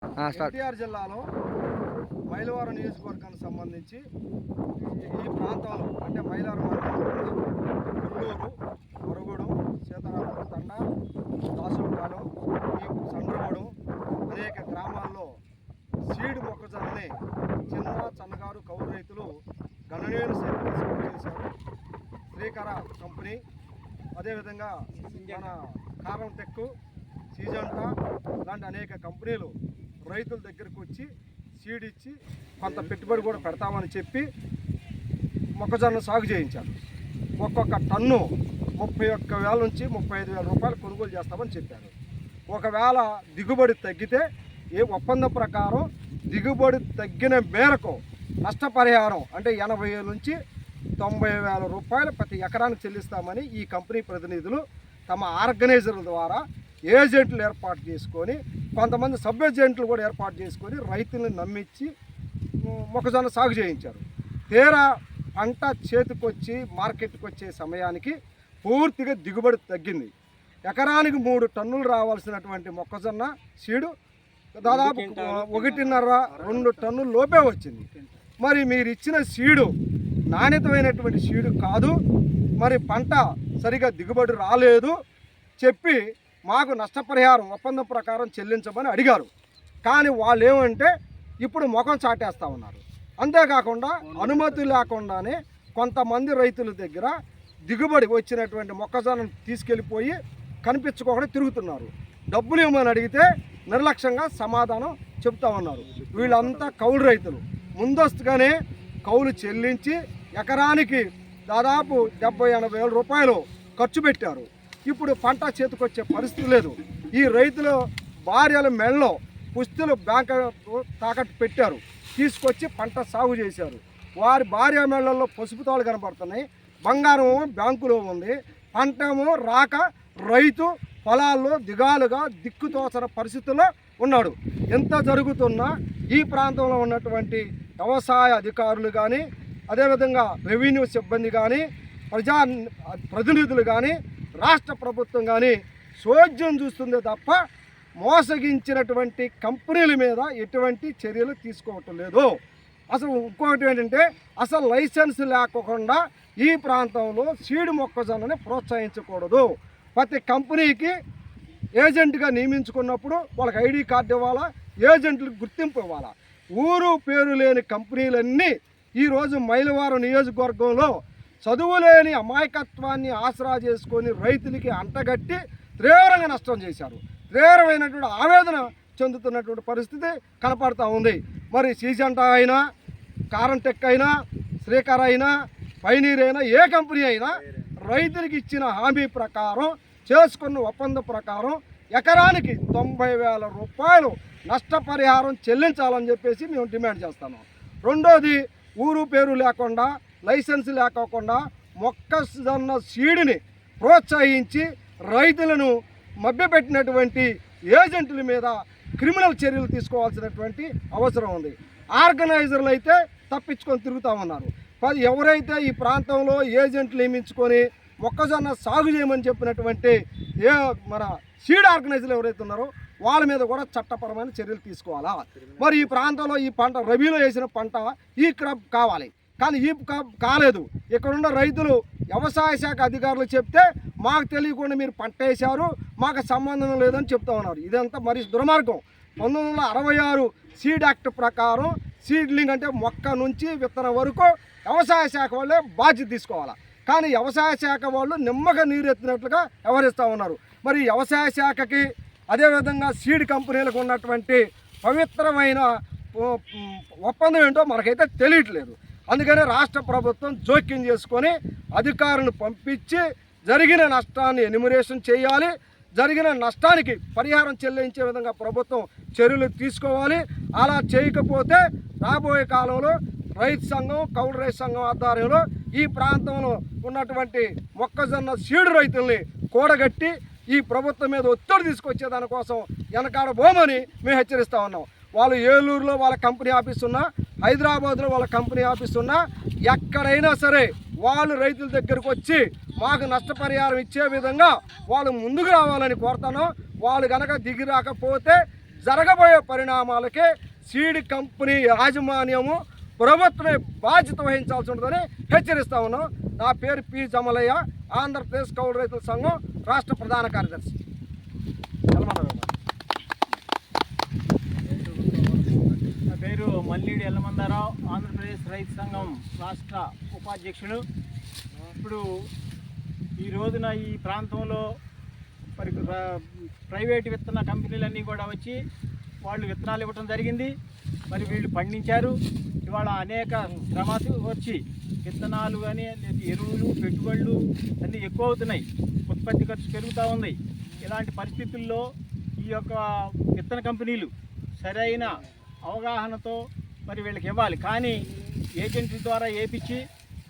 ఎన్టీఆర్ జిల్లాలో మైలవరం నియోజకవర్గానికి సంబంధించి ఈ ప్రాంతంలో అంటే మైలవరం కొల్లూరు, మరుగుడు, సీతారామపురం తండ, దాసుపాలెం, ఈ సండ్రగూడెం అనేక గ్రామాల్లో సీడ్ మొక్కజొన్నని చిన్న సన్నగారు కౌలు రైతులు గణనీయులు సాగు చేశారు. శ్రీకర కంపెనీ, అదేవిధంగా మన కారం టెక్, సీజంటా లాంటి అనేక కంపెనీలు రైతుల దగ్గరకు వచ్చి సీడ్ ఇచ్చి కొంత పెట్టుబడి కూడా పెడతామని చెప్పి మొక్కజొన్న సాగు చేయించారు. ఒక్కొక్క టన్ను 31,000 నుంచి 35,000 రూపాయలు కొనుగోలు చేస్తామని చెప్పారు. ఒకవేళ దిగుబడి తగ్గితే ఒప్పందం ప్రకారం దిగుబడి తగ్గిన మేరకు నష్టపరిహారం అంటే 80,000 నుంచి 90,000 రూపాయలు ప్రతి ఎకరానికి చెల్లిస్తామని ఈ కంపెనీ ప్రతినిధులు తమ ఆర్గనైజర్ల ద్వారా ఏజెంట్లు ఏర్పాటు చేసుకొని, కొంతమంది సబ్ ఏజెంట్లు కూడా ఏర్పాటు చేసుకొని రైతులను నమ్మించి మొక్కజొన్న సాగు చేయించారు. తీరా పంట చేతికొచ్చి మార్కెట్కి వచ్చే సమయానికి పూర్తిగా దిగుబడి తగ్గింది. ఎకరానికి 3 టన్నులు రావాల్సినటువంటి మొక్కజొన్న సీడు దాదాపు 1.5-2 టన్నుల లోపే వచ్చింది. మరి మీరు ఇచ్చిన సీడు నాణ్యతమైనటువంటి సీడు కాదు, మరి పంట సరిగా దిగుబడి రాలేదు చెప్పి మాకు నష్టపరిహారం ఒప్పందం ప్రకారం చెల్లించమని అడిగారు. కానీ వాళ్ళు ఏమంటే ఇప్పుడు ముఖం చాటేస్తూ ఉన్నారు. అంతేకాకుండా అనుమతి లేకుండానే కొంతమంది రైతుల దగ్గర దిగుబడి వచ్చినటువంటి మొక్కజొన్నను తీసుకెళ్ళిపోయి కనిపించుకోకుండా తిరుగుతున్నారు. డబ్బులు ఇవ్వమని అడిగితే నిర్లక్ష్యంగా సమాధానం చెప్తా ఉన్నారు. వీళ్ళంతా కౌలు రైతులు. ముందస్తుగానే కౌలు చెల్లించి ఎకరానికి దాదాపు 70,000-80,000 రూపాయలు ఖర్చు పెట్టారు. ఇప్పుడు పంట చేతికొచ్చే పరిస్థితి లేదు. ఈ రైతుల భార్యల మెడలో పుస్తులు బ్యాంకు తాకట్టు పెట్టారు, తీసుకొచ్చి పంట సాగు చేశారు. వారి భార్య మెడలలో పసుపు తాళ్ళు కనపడుతున్నాయి, బంగారం బ్యాంకులో ఉంది, పంట ఏమో రాక రైతు పొలాల్లో దిగాలుగా దిక్కుతోచని పరిస్థితుల్లో ఉన్నాడు. ఎంత జరుగుతున్నా ఈ ప్రాంతంలో ఉన్నటువంటి వ్యవసాయ అధికారులు కానీ, అదేవిధంగా రెవెన్యూ సిబ్బంది కానీ, ప్రతినిధులు కానీ, రాష్ట్ర ప్రభుత్వం కానీ చోద్యం చూస్తుందే తప్ప మోసగించినటువంటి కంపెనీల మీద ఎటువంటి చర్యలు తీసుకోవటం లేదు. అసలు ఇంకొకటి ఏంటంటే అసలు లైసెన్స్ లేకుండా ఈ ప్రాంతంలో సీడ్ మొక్కజొన్నని ప్రోత్సహించకూడదు. ప్రతి కంపెనీకి ఏజెంట్గా నియమించుకున్నప్పుడు వాళ్ళకి ఐడి కార్డు ఇవ్వాలా, ఏజెంట్లకు గుర్తింపు ఇవ్వాలా. ఊరు పేరు లేని కంపెనీలన్నీ ఈరోజు మైలవరం నియోజకవర్గంలో చదువులేని అమాయకత్వాన్ని ఆసరా చేసుకొని రైతులకి అంటగట్టి తీవ్రంగా నష్టం చేశారు. తీవ్రమైనటువంటి ఆవేదన చెందుతున్నటువంటి పరిస్థితి కనపడుతూ ఉంది. మరి సీజంటా అయినా, కారం టెక్ అయినా, శ్రీకర అయినా, పైనీర్ అయినా, ఏ కంపెనీ అయినా రైతులకి ఇచ్చిన హామీ ప్రకారం చేసుకున్న ఒప్పందం ప్రకారం ఎకరానికి 90,000 రూపాయలు నష్టపరిహారం చెల్లించాలని చెప్పేసి మేము డిమాండ్ చేస్తాము. రెండోది, ఊరు పేరు లేకుండా లైసెన్స్ లేకోకుండా మొక్కజొన్న సీడుని ప్రోత్సహించి రైతులను మభ్యపెట్టినటువంటి ఏజెంట్ల మీద క్రిమినల్ చర్యలు తీసుకోవాల్సినటువంటి అవసరం ఉంది. ఆర్గనైజర్లు అయితే తప్పించుకొని తిరుగుతూ ఉన్నారు. ఎవరైతే ఈ ప్రాంతంలో ఏజెంట్లు నియమించుకొని మొక్కజొన్న సాగు చేయమని చెప్పినటువంటి మన సీడ్ ఆర్గనైజర్లు ఎవరైతే ఉన్నారో వాళ్ళ మీద కూడా చట్టపరమైన చర్యలు తీసుకోవాలా. మరి ఈ ప్రాంతంలో ఈ పంట రబీలో వేసిన పంట ఈ క్రాప్ కావాలి, కానీ ఈ క్రాప్ కాలేదు. ఇక్కడున్న రైతులు వ్యవసాయ శాఖ అధికారులు చెప్తే మాకు తెలియకుండా మీరు పంట వేశారు, మాకు సంబంధం లేదని చెప్తా ఉన్నారు. ఇదంతా మరి దుర్మార్గం. 1966 సీడ్ యాక్ట్ ప్రకారం సీడ్లింగ్ అంటే మొక్క నుంచి విత్తనం వరకు వ్యవసాయ శాఖ వాళ్ళే బాధ్యత తీసుకోవాలి. కానీ వ్యవసాయ శాఖ వాళ్ళు నిమ్మగా నీరెత్తినట్లుగా వ్యవహరిస్తూ ఉన్నారు. మరి వ్యవసాయ శాఖకి అదేవిధంగా సీడ్ కంపెనీలకు ఉన్నటువంటి పవిత్రమైన ఒప్పందం ఏంటో మనకైతే తెలియట్లేదు. అందుకనే రాష్ట్ర ప్రభుత్వం జోక్యం చేసుకొని అధికారులను పంపించి జరిగిన నష్టాన్ని ఎన్యూమరేషన్ చేయాలి, జరిగిన నష్టానికి పరిహారం చెల్లించే విధంగా ప్రభుత్వం చర్యలు తీసుకోవాలి. అలా చేయకపోతే రాబోయే కాలంలో రైతు సంఘం, కౌలు రైతు సంఘం ఆధ్వర్యంలో ఈ ప్రాంతంలో ఉన్నటువంటి మొక్కజొన్న సీడు రైతుల్ని కూడగట్టి ఈ ప్రభుత్వం మీద ఒత్తిడి తీసుకొచ్చే దానికోసం వెనకాడబోమని మేము హెచ్చరిస్తూ ఉన్నాం. వాళ్ళు ఏలూరులో వాళ్ళ కంపెనీ ఆఫీస్ ఉన్నా, హైదరాబాద్లో వాళ్ళ కంపెనీ ఆఫీస్ ఉన్నా, ఎక్కడైనా సరే వాళ్ళు రైతుల దగ్గరకు వచ్చి మాకు నష్టపరిహారం ఇచ్చే విధంగా వాళ్ళు ముందుకు రావాలని కోరుతాను. వాళ్ళు కనుక దిగి రాకపోతే జరగబోయే పరిణామాలకి సీడ్ కంపెనీ యాజమాన్యము ప్రభుత్వమే బాధ్యత వహించాల్సి ఉంటుందని హెచ్చరిస్తా ఉన్నాం. నా పేరు పి జమలయ్య, ఆంధ్రప్రదేశ్ కౌలు రైతుల సంఘం రాష్ట్ర ప్రధాన కార్యదర్శి. నా పేరు మల్లిడి ఎల్లమందారావు, ఆంధ్రప్రదేశ్ రైతు సంఘం రాష్ట్ర ఉపాధ్యక్షుడు. ఇప్పుడు ఈ రోజున ఈ ప్రాంతంలో మరి ప్రైవేటు విత్తన కంపెనీలన్నీ కూడా వచ్చి వాళ్ళు విత్తనాలు ఇవ్వటం జరిగింది. మరి వీళ్ళు పండించారు. ఇవాళ అనేక శ్రమలు వచ్చి విత్తనాలు కానీ ఎరువులు పెట్టుబడులు అన్నీ ఎక్కువ అవుతున్నాయి, ఉత్పత్తి ఖర్చు పెరుగుతూ ఉంది. ఇలాంటి పరిస్థితుల్లో ఈ యొక్క విత్తన కంపెనీలు సరైన అవగాహనతో మరి వీళ్ళకి ఇవ్వాలి. కానీ ఏజెంట్ల ద్వారా ఏపించి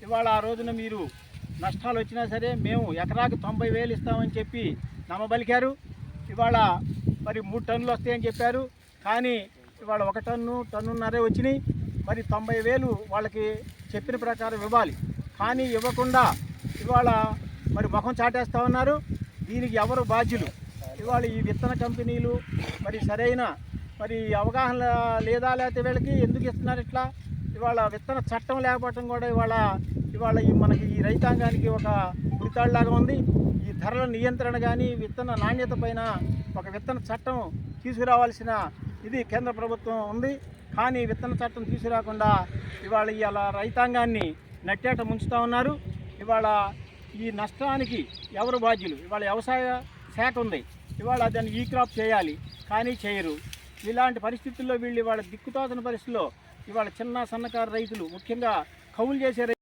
ఇవాళ ఆ రోజున మీరు నష్టాలు వచ్చినా సరే మేము ఎకరాకు 90,000 ఇస్తామని చెప్పి నమ్మబలికారు. ఇవాళ మరి 3 టన్నులు వస్తాయని చెప్పారు. కానీ ఇవాళ 1 టన్ను, టన్నున్నరే వచ్చినాయి. మరి 90,000 వాళ్ళకి చెప్పిన ప్రకారం ఇవ్వాలి. కానీ ఇవ్వకుండా ఇవాళ మరి ముఖం చాటేస్తూ ఉన్నారు. దీనికి ఎవరు బాధ్యులు? ఇవాళ ఈ విత్తన కంపెనీలు మరి సరైన మరి అవగాహన లేదా, లేకపోతే వీళ్ళకి ఎందుకు ఇస్తున్నారు ఇట్లా? ఇవాళ విత్తన చట్టం లేకపోవటం కూడా ఇవాళ మనకి ఈ రైతాంగానికి ఒక ఉరితాడులాగా ఉంది. ఈ ధరల నియంత్రణ కానీ విత్తన నాణ్యత పైన ఒక విత్తన చట్టం తీసుకురావాల్సిన ఇది కేంద్ర ప్రభుత్వం ఉంది. కానీ విత్తన చట్టం తీసుకురాకుండా ఇవాళ రైతాంగాన్ని నట్టేట ముంచుతూ ఉన్నారు. ఇవాళ ఈ నష్టానికి ఎవరు బాధ్యులు? ఇవాళ వ్యవసాయ శాఖ ఉంది, ఇవాళ దాన్ని ఈ క్రాప్ చేయాలి, కానీ చేయరు. ఇలాంటి పరిస్థితుల్లో వీళ్ళు ఇవాళ దిక్కుతోచని పరిస్థితుల్లో ఇవాళ చిన్న సన్నకారు రైతులు, ముఖ్యంగా కౌలు చేసే